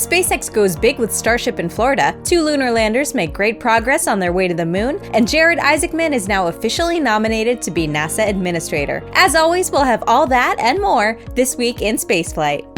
SpaceX goes big with Starship in Florida, 2 lunar landers make great progress on their way to the moon, and Jared Isaacman is now officially nominated to be NASA Administrator. As always, we'll have all that and more this week in Spaceflight.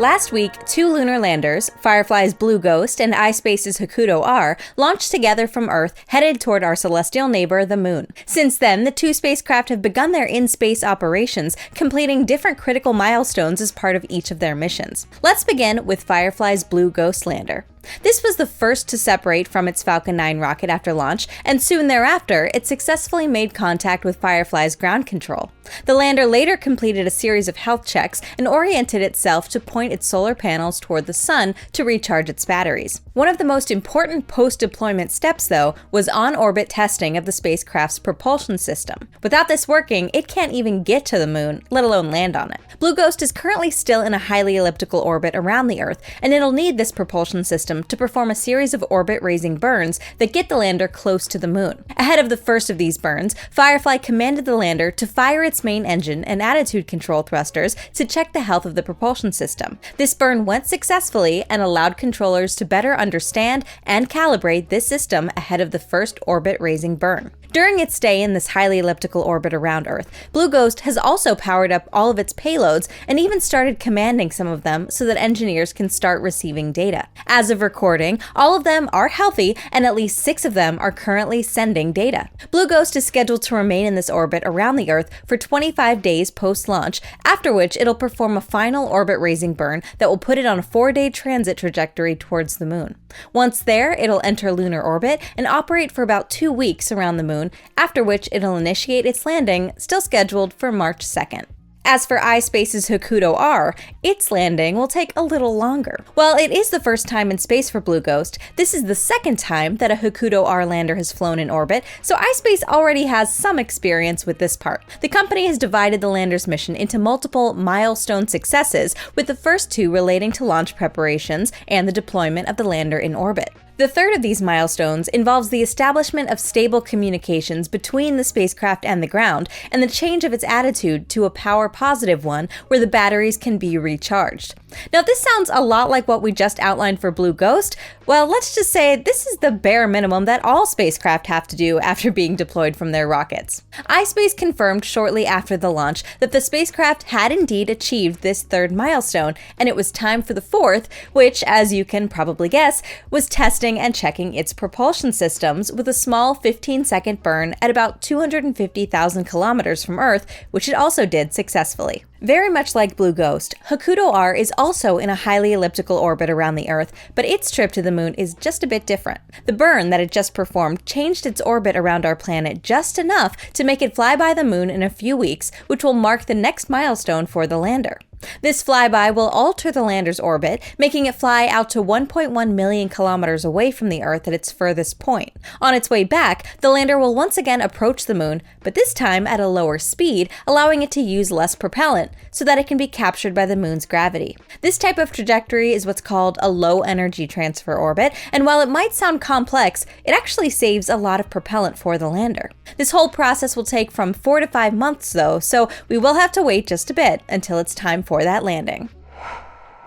Last week, 2 lunar landers, Firefly's Blue Ghost and iSpace's Hakuto-R, launched together from Earth, headed toward our celestial neighbor, the Moon. Since then, the 2 spacecraft have begun their in-space operations, completing different critical milestones as part of each of their missions. Let's begin with Firefly's Blue Ghost lander. This was the first to separate from its Falcon 9 rocket after launch, and soon thereafter, it successfully made contact with Firefly's ground control. The lander later completed a series of health checks and oriented itself to point its solar panels toward the sun to recharge its batteries. One of the most important post-deployment steps, though, was on-orbit testing of the spacecraft's propulsion system. Without this working, it can't even get to the moon, let alone land on it. Blue Ghost is currently still in a highly elliptical orbit around the Earth, and it'll need this propulsion system to perform a series of orbit-raising burns that get the lander close to the moon. Ahead of the first of these burns, Firefly commanded the lander to fire its main engine and attitude control thrusters to check the health of the propulsion system. This burn went successfully and allowed controllers to better understand and calibrate this system ahead of the first orbit-raising burn. During its stay in this highly elliptical orbit around Earth, Blue Ghost has also powered up all of its payloads and even started commanding some of them so that engineers can start receiving data. As of recording, all of them are healthy and at least 6 of them are currently sending data. Blue Ghost is scheduled to remain in this orbit around the Earth for 25 days post-launch, after which it'll perform a final orbit-raising burn that will put it on a 4-day transit trajectory towards the moon. Once there, it'll enter lunar orbit and operate for about 2 weeks around the moon, after which it'll initiate its landing, still scheduled for March 2nd. As for iSpace's Hakuto-R, its landing will take a little longer. While it is the first time in space for Blue Ghost, this is the second time that a Hakuto-R lander has flown in orbit, so iSpace already has some experience with this part. The company has divided the lander's mission into multiple milestone successes, with the first 2 relating to launch preparations and the deployment of the lander in orbit. The third of these milestones involves the establishment of stable communications between the spacecraft and the ground, and the change of its attitude to a power-positive one where the batteries can be recharged. Now, this sounds a lot like what we just outlined for Blue Ghost. Well, let's just say this is the bare minimum that all spacecraft have to do after being deployed from their rockets. iSpace confirmed shortly after the launch that the spacecraft had indeed achieved this third milestone, and it was time for the fourth, which, as you can probably guess, was testing and checking its propulsion systems with a small 15-second burn at about 250,000 kilometers from Earth, which it also did successfully. Very much like Blue Ghost, Hakuto-R is also in a highly elliptical orbit around the Earth, but its trip to the moon is just a bit different. The burn that it just performed changed its orbit around our planet just enough to make it fly by the moon in a few weeks, which will mark the next milestone for the lander. This flyby will alter the lander's orbit, making it fly out to 1.1 million kilometers away from the Earth at its furthest point. On its way back, the lander will once again approach the moon, but this time at a lower speed, allowing it to use less propellant, so that it can be captured by the moon's gravity. This type of trajectory is what's called a low-energy transfer orbit, and while it might sound complex, it actually saves a lot of propellant for the lander. This whole process will take from 4 to 5 months, though, so we will have to wait just a bit until it's time for that landing.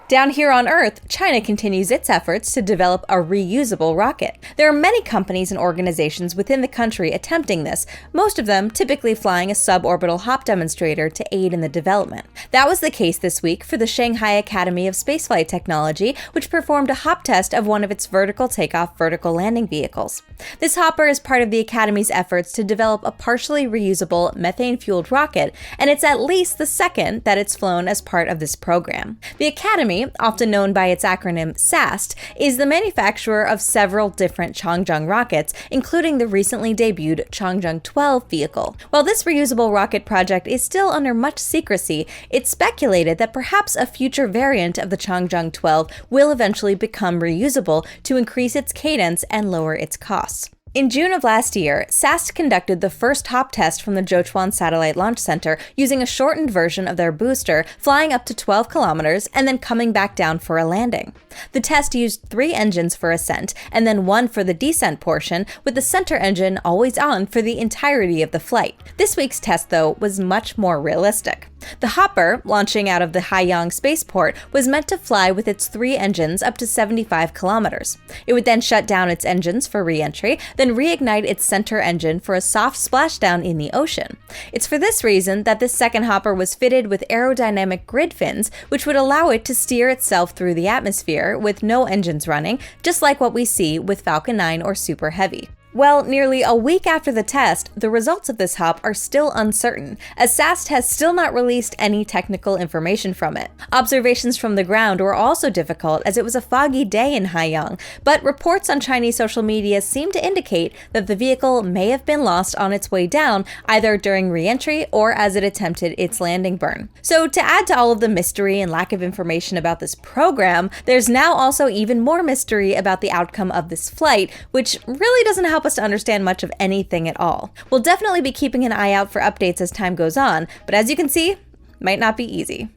Down here on Earth, China continues its efforts to develop a reusable rocket. There are many companies and organizations within the country attempting this, most of them typically flying a suborbital hop demonstrator to aid in the development. That was the case this week for the Shanghai Academy of Spaceflight Technology, which performed a hop test of one of its vertical takeoff, vertical landing vehicles. This hopper is part of the Academy's efforts to develop a partially reusable methane-fueled rocket, and it's at least the second that it's flown as part of this program. The Academy, often known by its acronym SAST, is the manufacturer of several different Changzheng rockets, including the recently debuted Changzheng 12 vehicle. While this reusable rocket project is still under much secrecy, it's speculated that perhaps a future variant of the Changzheng 12 will eventually become reusable to increase its cadence and lower its costs. In June of last year, SAS conducted the first hop test from the Jiuquan Satellite Launch Center using a shortened version of their booster, flying up to 12 kilometers and then coming back down for a landing. The test used 3 engines for ascent and then 1 for the descent portion, with the center engine always on for the entirety of the flight. This week's test, though, was much more realistic. The hopper, launching out of the Haiyang spaceport, was meant to fly with its 3 engines up to 75 kilometers. It would then shut down its engines for re-entry, then reignite its center engine for a soft splashdown in the ocean. It's for this reason that this second hopper was fitted with aerodynamic grid fins, which would allow it to steer itself through the atmosphere with no engines running, just like what we see with Falcon 9 or Super Heavy. Well, nearly a week after the test, the results of this hop are still uncertain, as SAS has still not released any technical information from it. Observations from the ground were also difficult, as it was a foggy day in Haiyang, but reports on Chinese social media seem to indicate that the vehicle may have been lost on its way down, either during re-entry or as it attempted its landing burn. So to add to all of the mystery and lack of information about this program, there's now also even more mystery about the outcome of this flight, which really doesn't help us to understand much of anything at all. We'll definitely be keeping an eye out for updates as time goes on, but as you can see, might not be easy.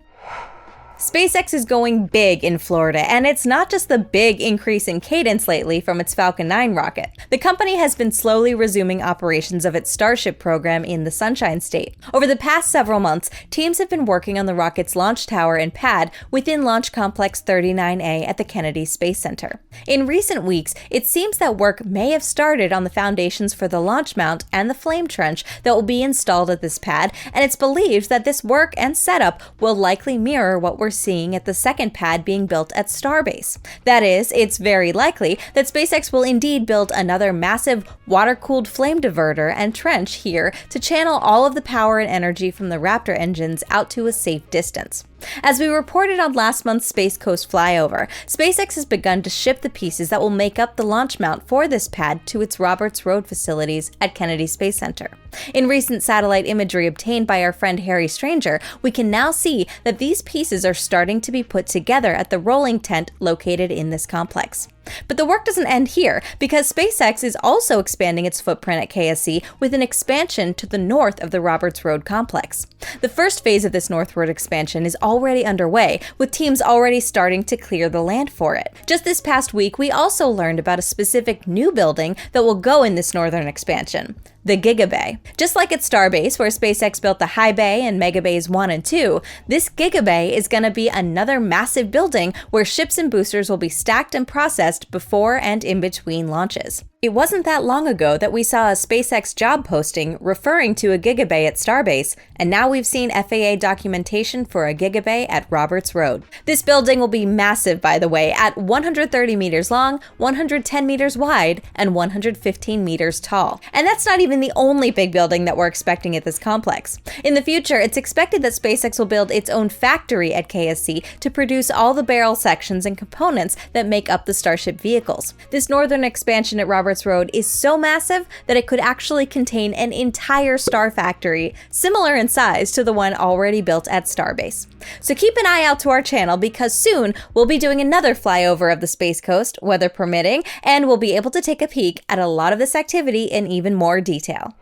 SpaceX is going big in Florida, and it's not just the big increase in cadence lately from its Falcon 9 rocket. The company has been slowly resuming operations of its Starship program in the Sunshine State. Over the past several months, teams have been working on the rocket's launch tower and pad within Launch Complex 39A at the Kennedy Space Center. In recent weeks, it seems that work may have started on the foundations for the launch mount and the flame trench that will be installed at this pad, and it's believed that this work and setup will likely mirror what we're seeing at the second pad being built at Starbase. That is, it's very likely that SpaceX will indeed build another massive water-cooled flame diverter and trench here to channel all of the power and energy from the Raptor engines out to a safe distance. As we reported on last month's Space Coast flyover, SpaceX has begun to ship the pieces that will make up the launch mount for this pad to its Roberts Road facilities at Kennedy Space Center. In recent satellite imagery obtained by our friend Harry Stranger, we can now see that these pieces are starting to be put together at the rolling tent located in this complex. But the work doesn't end here, because SpaceX is also expanding its footprint at KSC with an expansion to the north of the Roberts Road complex. The first phase of this northward expansion is already underway, with teams already starting to clear the land for it. Just this past week, we also learned about a specific new building that will go in this northern expansion: the Gigabay. Just like at Starbase, where SpaceX built the High Bay and Mega Bays 1 and 2, this Gigabay is going to be another massive building where ships and boosters will be stacked and processed before and in between launches. It wasn't that long ago that we saw a SpaceX job posting referring to a Gigabay at Starbase, and now we've seen FAA documentation for a Gigabay at Roberts Road. This building will be massive, by the way, at 130 meters long, 110 meters wide, and 115 meters tall. And that's not even the only big building that we're expecting at this complex. In the future, it's expected that SpaceX will build its own factory at KSC to produce all the barrel sections and components that make up the Starship vehicles. This northern expansion at Roberts Road is so massive that it could actually contain an entire star factory, similar in size to the one already built at Starbase. So keep an eye out to our channel, because soon we'll be doing another flyover of the Space Coast, weather permitting, and we'll be able to take a peek at a lot of this activity in even more detail.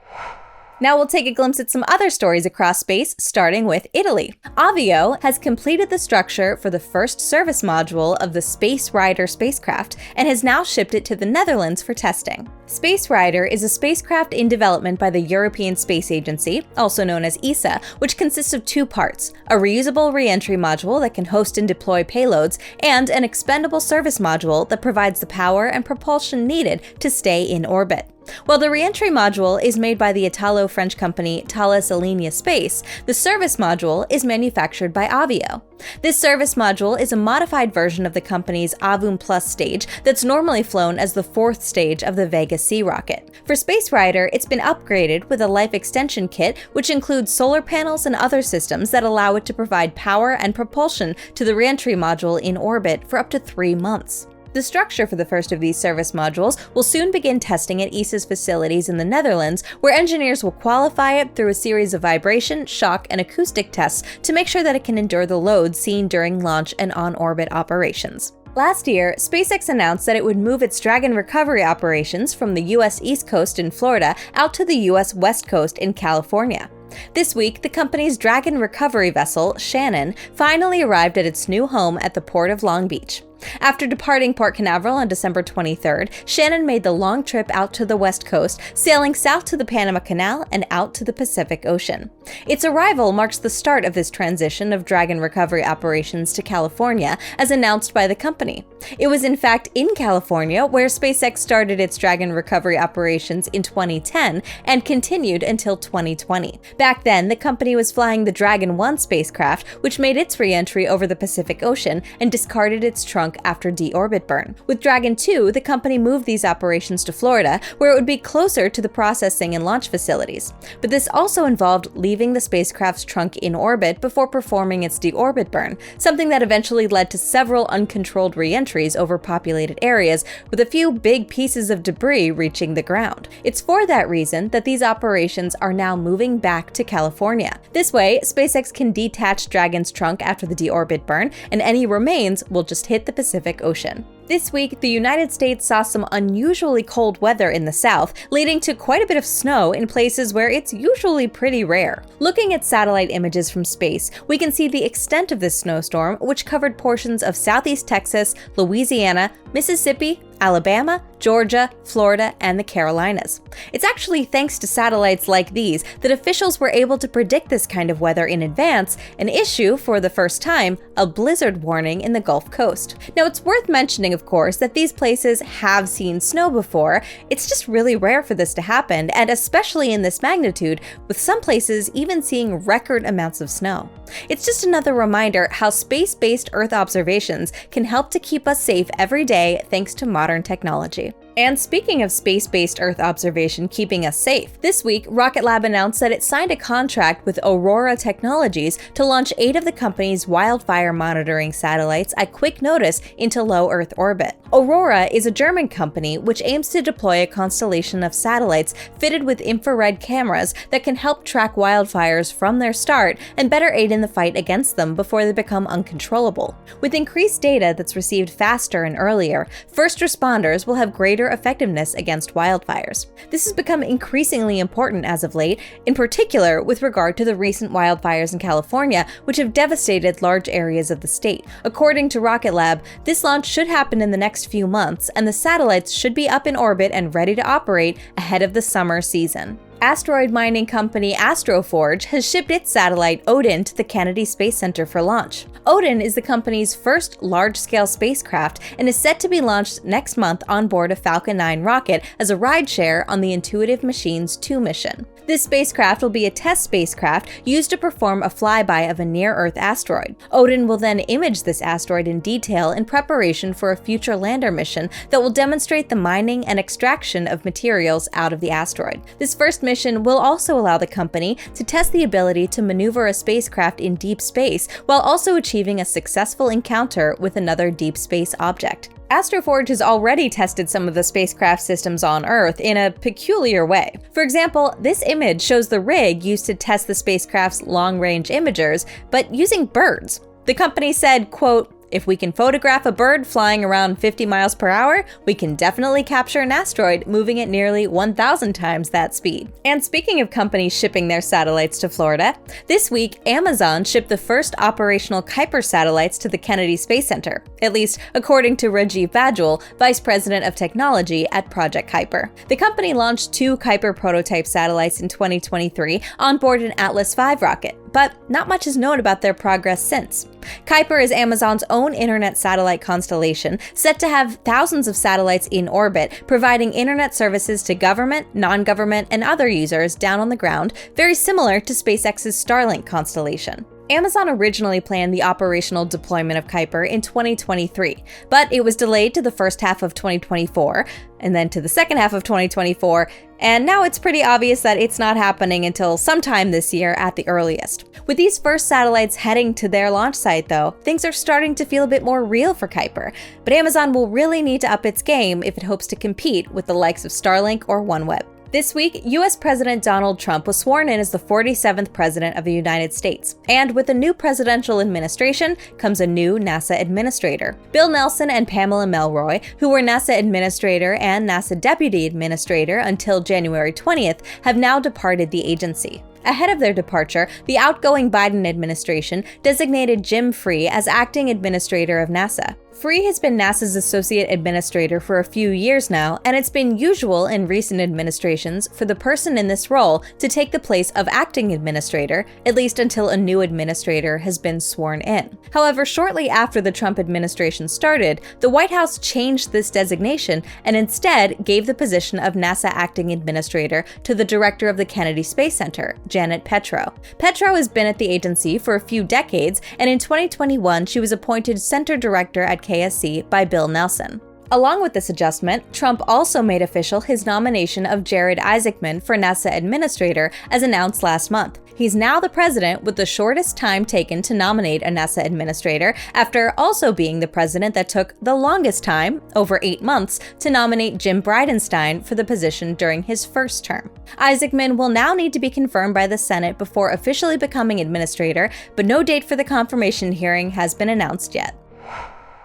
Now we'll take a glimpse at some other stories across space, starting with Italy. Avio has completed the structure for the first service module of the Space Rider spacecraft and has now shipped it to the Netherlands for testing. Space Rider is a spacecraft in development by the European Space Agency, also known as ESA, which consists of 2 parts: a reusable re-entry module that can host and deploy payloads, and an expendable service module that provides the power and propulsion needed to stay in orbit. While the re-entry module is made by the Italo-French company Thales Alenia Space, the service module is manufactured by Avio. This service module is a modified version of the company's Avum Plus stage that's normally flown as the 4th stage of the Vega C rocket. For Space Rider, it's been upgraded with a life extension kit, which includes solar panels and other systems that allow it to provide power and propulsion to the re-entry module in orbit for up to 3 months. The structure for the first of these service modules will soon begin testing at ESA's facilities in the Netherlands, where engineers will qualify it through a series of vibration, shock, and acoustic tests to make sure that it can endure the load seen during launch and on-orbit operations. Last year, SpaceX announced that it would move its Dragon recovery operations from the US East Coast in Florida out to the US West Coast in California. This week, the company's Dragon recovery vessel, Shannon, finally arrived at its new home at the Port of Long Beach. After departing Port Canaveral on December 23rd, Shannon made the long trip out to the West Coast, sailing south to the Panama Canal and out to the Pacific Ocean. Its arrival marks the start of this transition of Dragon recovery operations to California, as announced by the company. It was in fact in California where SpaceX started its Dragon recovery operations in 2010 and continued until 2020. Back then, the company was flying the Dragon 1 spacecraft, which made its re-entry over the Pacific Ocean and discarded its trunk after deorbit burn. With Dragon 2, the company moved these operations to Florida, where it would be closer to the processing and launch facilities. But this also involved leaving the spacecraft's trunk in orbit before performing its deorbit burn, something that eventually led to several uncontrolled re-entries over populated areas, with a few big pieces of debris reaching the ground. It's for that reason that these operations are now moving back to California. This way, SpaceX can detach Dragon's trunk after the deorbit burn, and any remains will just hit the Pacific Ocean. This week, the United States saw some unusually cold weather in the south, leading to quite a bit of snow in places where it's usually pretty rare. Looking at satellite images from space, we can see the extent of this snowstorm, which covered portions of southeast Texas, Louisiana, Mississippi, Alabama, Georgia, Florida, and the Carolinas. It's actually thanks to satellites like these that officials were able to predict this kind of weather in advance and issue, for the first time, a blizzard warning in the Gulf Coast. Now, it's worth mentioning, of course, that these places have seen snow before. It's just really rare for this to happen, and especially in this magnitude, with some places even seeing record amounts of snow. It's just another reminder how space-based Earth observations can help to keep us safe every day thanks to modern technology. And speaking of space-based Earth observation keeping us safe, this week, Rocket Lab announced that it signed a contract with Aurora Technologies to launch 8 of the company's wildfire monitoring satellites at quick notice into low Earth orbit. Aurora is a German company which aims to deploy a constellation of satellites fitted with infrared cameras that can help track wildfires from their start and better aid in the fight against them before they become uncontrollable. With increased data that's received faster and earlier, first responders will have greater effectiveness against wildfires. This has become increasingly important as of late, in particular with regard to the recent wildfires in California, which have devastated large areas of the state. According to Rocket Lab, this launch should happen in the next few months, and the satellites should be up in orbit and ready to operate ahead of the summer season. Asteroid mining company Astroforge has shipped its satellite Odin to the Kennedy Space Center for launch. Odin is the company's first large-scale spacecraft and is set to be launched next month on board a Falcon 9 rocket as a rideshare on the Intuitive Machines 2 mission. This spacecraft will be a test spacecraft used to perform a flyby of a near-Earth asteroid. Odin will then image this asteroid in detail in preparation for a future lander mission that will demonstrate the mining and extraction of materials out of the asteroid. This first mission will also allow the company to test the ability to maneuver a spacecraft in deep space while also achieving a successful encounter with another deep space object. Astroforge has already tested some of the spacecraft systems on Earth in a peculiar way. For example, this image shows the rig used to test the spacecraft's long-range imagers, but using birds. The company said, quote, "If we can photograph a bird flying around 50 miles per hour, we can definitely capture an asteroid moving at nearly 1,000 times that speed." And speaking of companies shipping their satellites to Florida, this week Amazon shipped the first operational Kuiper satellites to the Kennedy Space Center, at least according to Rajiv Bajwal, Vice President of Technology at Project Kuiper. The company launched 2 Kuiper prototype satellites in 2023 on board an Atlas V rocket, but not much is known about their progress since. Kuiper is Amazon's own internet satellite constellation, set to have thousands of satellites in orbit, providing internet services to government, non-government, and other users down on the ground, very similar to SpaceX's Starlink constellation. Amazon originally planned the operational deployment of Kuiper in 2023, but it was delayed to the first half of 2024, and then to the second half of 2024, and now it's pretty obvious that it's not happening until sometime this year at the earliest. With these first satellites heading to their launch site, though, things are starting to feel a bit more real for Kuiper, but Amazon will really need to up its game if it hopes to compete with the likes of Starlink or OneWeb. This week, U.S. President Donald Trump was sworn in as the 47th President of the United States. And with a new presidential administration comes a new NASA administrator. Bill Nelson and Pamela Melroy, who were NASA Administrator and NASA Deputy Administrator until January 20th, have now departed the agency. Ahead of their departure, the outgoing Biden administration designated Jim Free as acting administrator of NASA. Free has been NASA's associate administrator for a few years now, and it's been usual in recent administrations for the person in this role to take the place of acting administrator, at least until a new administrator has been sworn in. However, shortly after the Trump administration started, the White House changed this designation and instead gave the position of NASA acting administrator to the director of the Kennedy Space Center, Janet Petro. Petro has been at the agency for a few decades, and in 2021 she was appointed center director at KSC by Bill Nelson. Along with this adjustment, Trump also made official his nomination of Jared Isaacman for NASA Administrator as announced last month. He's now the president with the shortest time taken to nominate a NASA administrator, after also being the president that took the longest time, over 8 months, to nominate Jim Bridenstine for the position during his first term. Isaacman will now need to be confirmed by the Senate before officially becoming administrator, but no date for the confirmation hearing has been announced yet.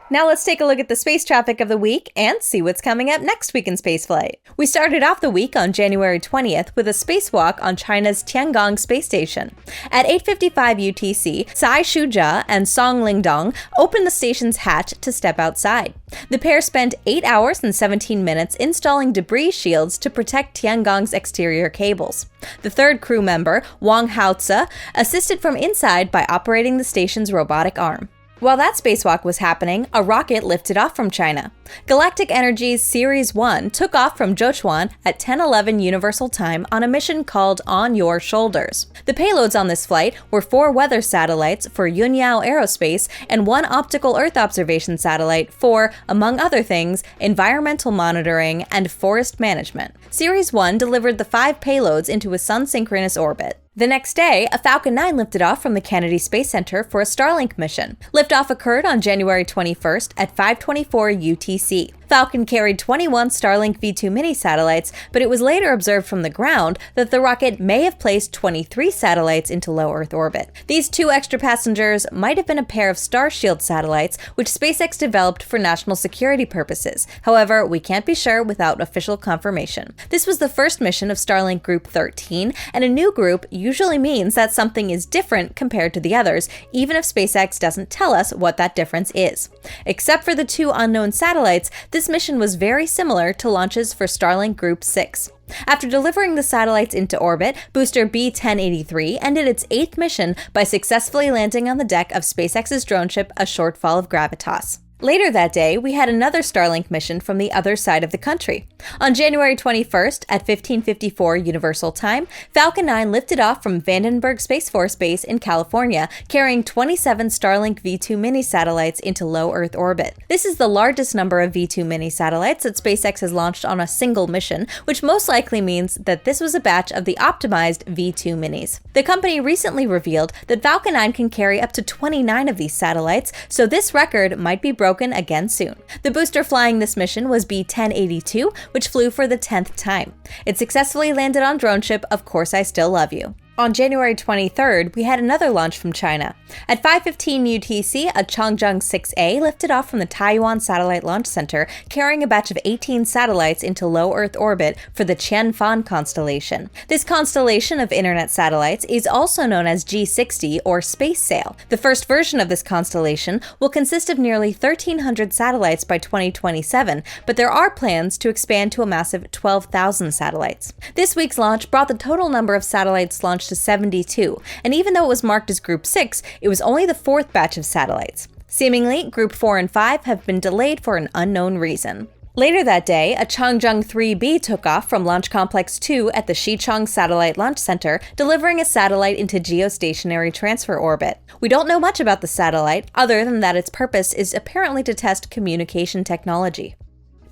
Now let's take a look at the space traffic of the week and see what's coming up next week in spaceflight. We started off the week on January 20th with a spacewalk on China's Tiangong space station. At 8:55 UTC, Tsai Shuja and Song Lingdong opened the station's hatch to step outside. The pair spent 8 hours and 17 minutes installing debris shields to protect Tiangong's exterior cables. The third crew member, Wang Haotze, assisted from inside by operating the station's robotic arm. While that spacewalk was happening, a rocket lifted off from China. Galactic Energy's Series 1 took off from Zhochuan at 10:11 Universal Time on a mission called On Your Shoulders. The payloads on this flight were 4 weather satellites for Yunyao Aerospace and 1 optical Earth observation satellite for, among other things, environmental monitoring and forest management. Series 1 delivered the 5 payloads into a sun-synchronous orbit. The next day, a Falcon 9 lifted off from the Kennedy Space Center for a Starlink mission. Liftoff occurred on January 21st at 5:24 UTC. Falcon carried 21 Starlink V2 mini satellites, but it was later observed from the ground that the rocket may have placed 23 satellites into low Earth orbit. These 2 extra passengers might have been a pair of Starship satellites, which SpaceX developed for national security purposes. However, we can't be sure without official confirmation. This was the first mission of Starlink Group 13, and a new group usually means that something is different compared to the others, even if SpaceX doesn't tell us what that difference is. Except for the 2 unknown satellites, this mission was very similar to launches for Starlink Group 6. After delivering the satellites into orbit, booster B-1083 ended its 8th mission by successfully landing on the deck of SpaceX's drone ship, a shortfall of Gravitas. Later that day, we had another Starlink mission from the other side of the country. On January 21st at 15:54 Universal Time, Falcon 9 lifted off from Vandenberg Space Force Base in California, carrying 27 Starlink V2 mini satellites into low Earth orbit. This is the largest number of V2 mini satellites that SpaceX has launched on a single mission, which most likely means that this was a batch of the optimized V2 minis. The company recently revealed that Falcon 9 can carry up to 29 of these satellites, so this record might be broken again soon. The booster flying this mission was B-1082, which flew for the 10th time. It successfully landed on drone ship Of Course I Still Love You. On January 23rd, we had another launch from China. At 5:15 UTC, a Changzheng 6A lifted off from the Taiwan Satellite Launch Center, carrying a batch of 18 satellites into low Earth orbit for the Qianfan constellation. This constellation of internet satellites is also known as G60 or Space Sail. The first version of this constellation will consist of nearly 1,300 satellites by 2027, but there are plans to expand to a massive 12,000 satellites. This week's launch brought the total number of satellites launched to 72, and even though it was marked as Group 6, it was only the 4th batch of satellites. Seemingly, Group 4 and 5 have been delayed for an unknown reason. Later that day, a Changzheng 3B took off from Launch Complex 2 at the Xichang Satellite Launch Center, delivering a satellite into geostationary transfer orbit. We don't know much about the satellite, other than that its purpose is apparently to test communication technology.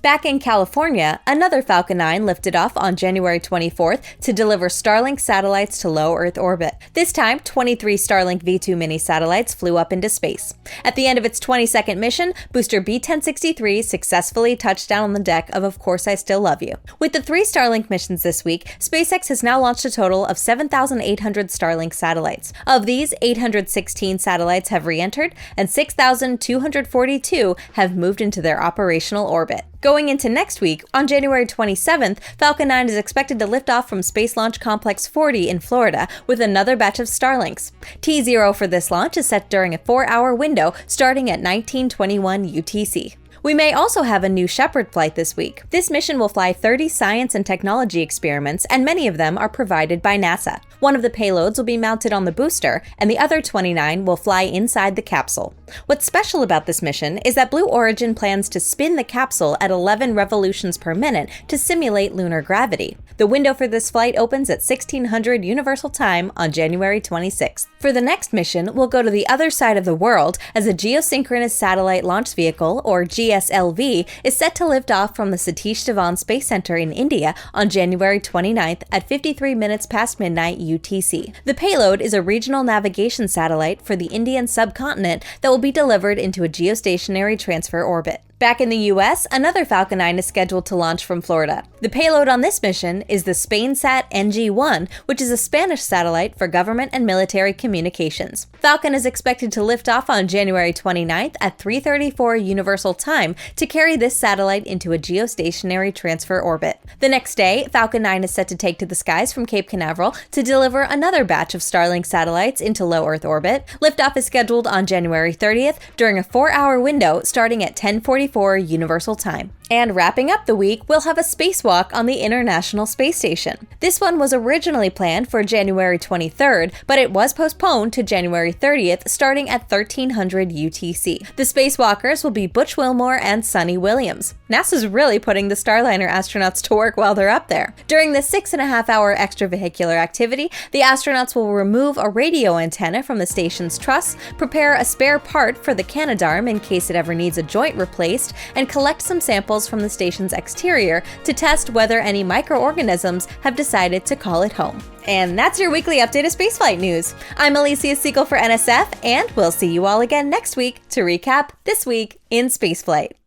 Back in California, another Falcon 9 lifted off on January 24th to deliver Starlink satellites to low Earth orbit. This time, 23 Starlink V2 mini satellites flew up into space. At the end of its 22nd mission, booster B-1063 successfully touched down on the deck of Course I Still Love You. With the 3 Starlink missions this week, SpaceX has now launched a total of 7,800 Starlink satellites. Of these, 816 satellites have re-entered, and 6,242 have moved into their operational orbit. Going into next week, on January 27th, Falcon 9 is expected to lift off from Space Launch Complex 40 in Florida with another batch of Starlinks. T0 for this launch is set during a 4-hour window starting at 1921 UTC. We may also have a new Shepard flight this week. This mission will fly 30 science and technology experiments, and many of them are provided by NASA. One of the payloads will be mounted on the booster, and the other 29 will fly inside the capsule. What's special about this mission is that Blue Origin plans to spin the capsule at 11 revolutions per minute to simulate lunar gravity. The window for this flight opens at 1600 Universal Time on January 26th. For the next mission, we'll go to the other side of the world as a Geosynchronous Satellite Launch Vehicle, or GSLV, is set to lift off from the Satish Dhawan Space Center in India on January 29th at 53 minutes past midnight UTC. The payload is a regional navigation satellite for the Indian subcontinent that will be delivered into a geostationary transfer orbit. Back in the US, another Falcon 9 is scheduled to launch from Florida. The payload on this mission is the SpainSat NG-1, which is a Spanish satellite for government and military communications. Falcon is expected to lift off on January 29th at 3:34 Universal Time to carry this satellite into a geostationary transfer orbit. The next day, Falcon 9 is set to take to the skies from Cape Canaveral to deliver another batch of Starlink satellites into low Earth orbit. Liftoff is scheduled on January 30th during a 4-hour window starting at 10:44 Universal Time. And wrapping up the week, we'll have a spacewalk on the International Space Station. This one was originally planned for January 23rd, but it was postponed to January 30th, starting at 1300 UTC. The spacewalkers will be Butch Wilmore and Sunny Williams. NASA's really putting the Starliner astronauts to work while they're up there. During the 6.5-hour extravehicular activity, the astronauts will remove a radio antenna from the station's truss, prepare a spare part for the Canadarm in case it ever needs a joint replaced, and collect some samples from the station's exterior to test whether any microorganisms have decided to call it home. And that's your weekly update of spaceflight news. I'm Elysia Segal for NSF, and we'll see you all again next week to recap this week in spaceflight.